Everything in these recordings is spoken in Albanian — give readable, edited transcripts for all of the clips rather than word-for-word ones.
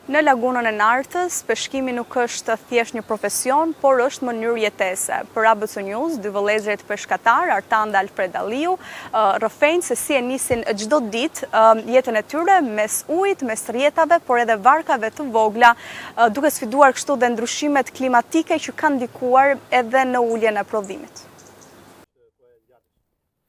Në lagunën e Nartës, peshkimi nuk është thjesht një profesion, por është mënyrë jetese. Për ABC News, dy vëllezërit peshkatar, Artan dhe Alfred Alliu, rrëfejnë se si e nisin çdo ditë jetën e tyre mes ujit, mes rrjetave, por edhe varkave të vogla, duke sfiduar kështu dhe ndryshimet klimatike që kanë ndikuar edhe në uljen e prodhimit.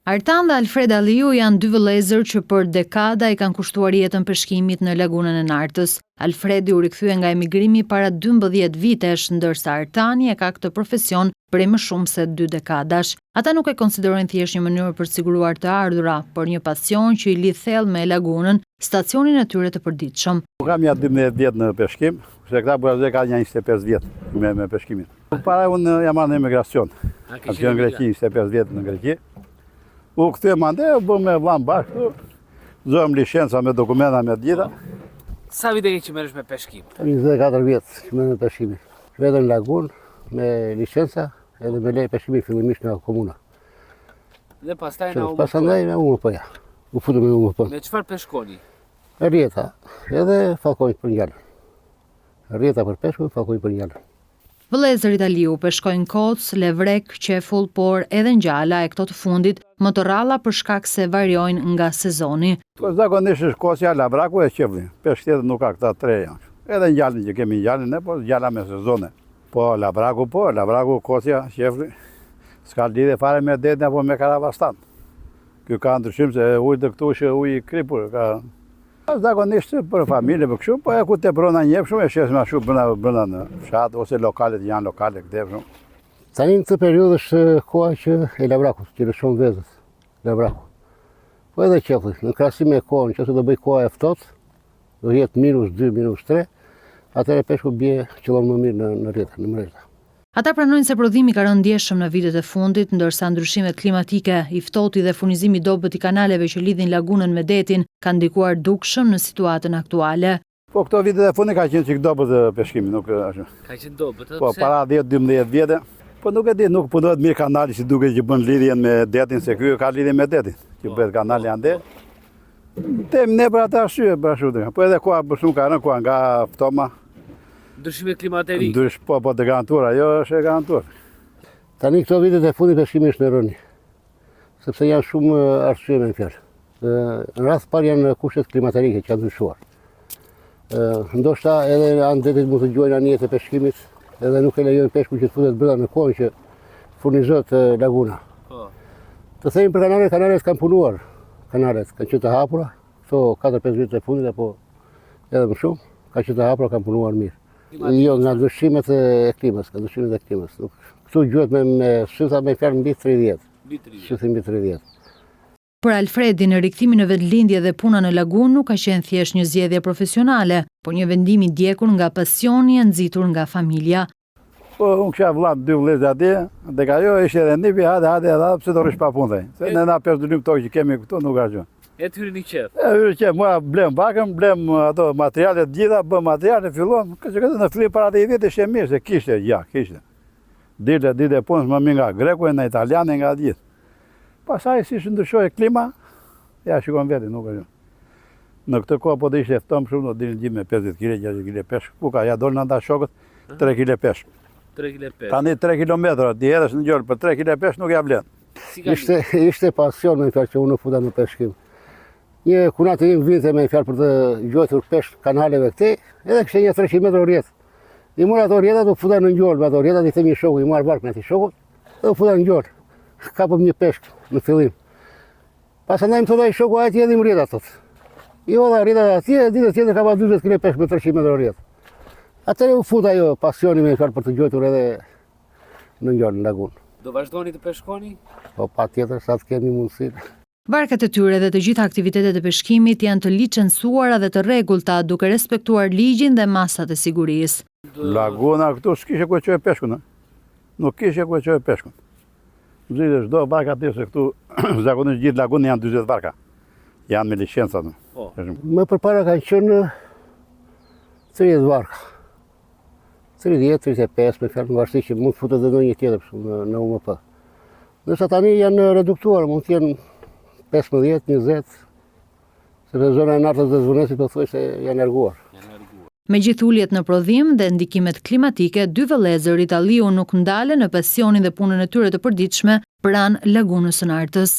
Artan dhe Alfred Alliu janë dy vëllezër që për dekada i kanë kushtuar jetën peshkimit në lagunën e Nartës. Alfredi u rikthye nga emigrimi para 12 vitesh, ndërsa Artani e ka këtë profesion prej më shumë se 2 dekadash. Ata nuk e konsiderojnë thjesht një mënyrë për të siguruar të ardhura, por një pasion që i lidh thellë me lagunën, stacionin e tyre të përditshëm. Kam ja 12 vjet në peshkim, se këta burrë ka një 25 vjet me peshkimin. Para unë jam marrë në emigracion. Kam qenë në Greqi 25 vjet në Greqi. U këthe mande, bëm me vlam bashkë, zojëm licenca me dokumenta me gjitha. Sa vite ke që merresh me peshkim? 24 vjetë që merrem me peshkimin. Vetëm në lagun, me licenca, edhe me lejë peshkimin fillimisht nga komuna. Dhe pastaj na u Pastaj na u po ja. U futu me u po. Me çfarë peshkoni? Rrjeta, edhe falkoj për ngjallë. Rrjeta për peshku, falkoj për ngjallë. Vëllezërit Alliu peshkojnë koc, levrek, qefull, por edhe ngjala e këto të fundit më të rralla për shkak se variojnë nga sezoni. Zakonisht është kosja, lavraku e qefli. Peshk tjetër nuk ka këta tre janë. Edhe ngjallin që kemi ngjallin ne, po ngjalla me sezone. Po lavraku, kosja, qefli. S'ka lidhje fare me detin apo me karavastan. Ky ka ndryshim se uji të këtu është uji kripur, ka zakonisht për familje për kështu, po e ku te brona njep shumë e shes më shumë brenda në fshat ose lokalet janë lokale këtej shumë. Tani në këtë periudhë është koha që e lavrakut, që lëshon vezët, lavraku. Po edhe qefli, në krahasim me kohën, nëse do bëj koha e ftohtë, do jetë -2, -3, atëherë peshku bie qëllon më mirë në rrjeta, në mrezta. Ata pranojnë se prodhimi ka rënë ndjeshëm në vitet e fundit, ndërsa ndryshimet klimatike, i ftohti dhe furnizimi i dobët i kanaleve që lidhin lagunën me detin kanë ndikuar dukshëm në situatën aktuale. Po këto vitet e fundit ka qenë çik dobët peshkimi, nuk ashtu. Ka qenë dobët, po para 10-12 vjetë. Po nuk e di, nuk punohet mirë kanali si duket që bën lidhjen me detin, se ky ka lidhje me detin, që bëhet kanali ande. Tem ne për ata arsye për ashtu. Po edhe koha për shumë ka rënë koha nga ftoma. Ndryshime klimatike. Po të garantuar, ajo është e garantuar. Tani këto vitet e fundit peshkimi është në rënie, sepse janë shumë arsye me fjalë. Në rast parë janë kushtet klimatike që janë ndryshuar. Ndoshta edhe anë detit mund të gjojnë anijet e peshkimit, edhe nuk e lejojnë peshku që të futet brenda në kohën që furnizohet laguna. Të themi për kanalet kanë punuar, kanalet kanë qenë të hapura, këto 4-5 vjet e fundit apo edhe më shumë, kanë qenë të hapura, kanë punuar mirë. Jo, nga ndryshimet e klimës, Këtu gjuhet me shtytha me fjalë mbi 30. Shtytha mbi 30. Për Alfredin, rikthimin në vendlindje dhe puna në lagunë nuk ka qenë thjesht një zgjedhje profesionale, por një vendim i ndjekur nga pasioni e nxitur nga familja. Po unë kisha vëlla 2 vëllezër atje, dhe ajo ishte edhe nipi, hade, pse do rish pa punë. Se ne na perdulim tokë që kemi këtu nuk ka gjë. E të hyri një qef? E hyri qef, mua blem bakën, blem ato materialet gjitha, bëm materiale, fillon, këtë në fillim para 10 vjetë ishte mirë, se kishte. Dite punës më mirë nga greku e nga italiane nga gjithë. Pasaj si ndryshoi klima, ja shikon veti, nuk është. Në këtë kohë po të ishte ftomë shumë, do dilin gjithë me 50 kg, 60 kg peshk. Ku ka, ja dolën ata shokët, 3 kg peshk. 3 kg peshk. Tani 3 kilometra, ti hedhësh në gjallë, për 3 kg peshk nuk ja vlen. Ishte pasion me fjalë që unë futa në peshkim. Një kunat e im vinte me fjalë për të gjojtur peshk kanaleve këtej, edhe kishte një 300 metra rrjet. I mora ato rrjetat, u futa në gjallë, ato rrjetat i themi shoku, i marr bark me atë shokut, dhe u futa në gjallë. Kapëm një peshk në fillim. Pasandaj më thotë ai shoku, ai hedhim rrjetat thotë. Jo, dha rrjetat atje, ditë tjetër ka pa 40 kg peshk me 300 metra rrjet. Atëherë u fut ajo pasioni me fjalë për të gjojtur edhe në gjallë në lagunë. Do vazhdoni të peshkoni? Po patjetër, sa të kemi mundësinë. Varkat e tyre dhe të gjitha aktivitetet e peshkimit janë të licencuara dhe të rregullta, duke respektuar ligjin dhe masat e sigurisë. Laguna këtu s'kishe ku e çojë peshkun, nuk kishe ku e çojë peshkun. Zgjidhë çdo varka aty se këtu zakonisht gjithë lagunë janë 40 varka. Janë me licenca. Më përpara kanë qenë 30 varka. 30-35 me fjalë varësi që mund të futet edhe ndonjë tjetër në UMP. Ndërsa tani janë reduktuar, mund të jenë 15-20, sepse zona e Nartës dhe Zvënësit po thuaj se janë larguar. Me gjithë uljet në prodhim dhe ndikimet klimatike, dy vëllezër italiu nuk ndalen në pasionin dhe punën e tyre të përditshme pranë lagunës së Nartës.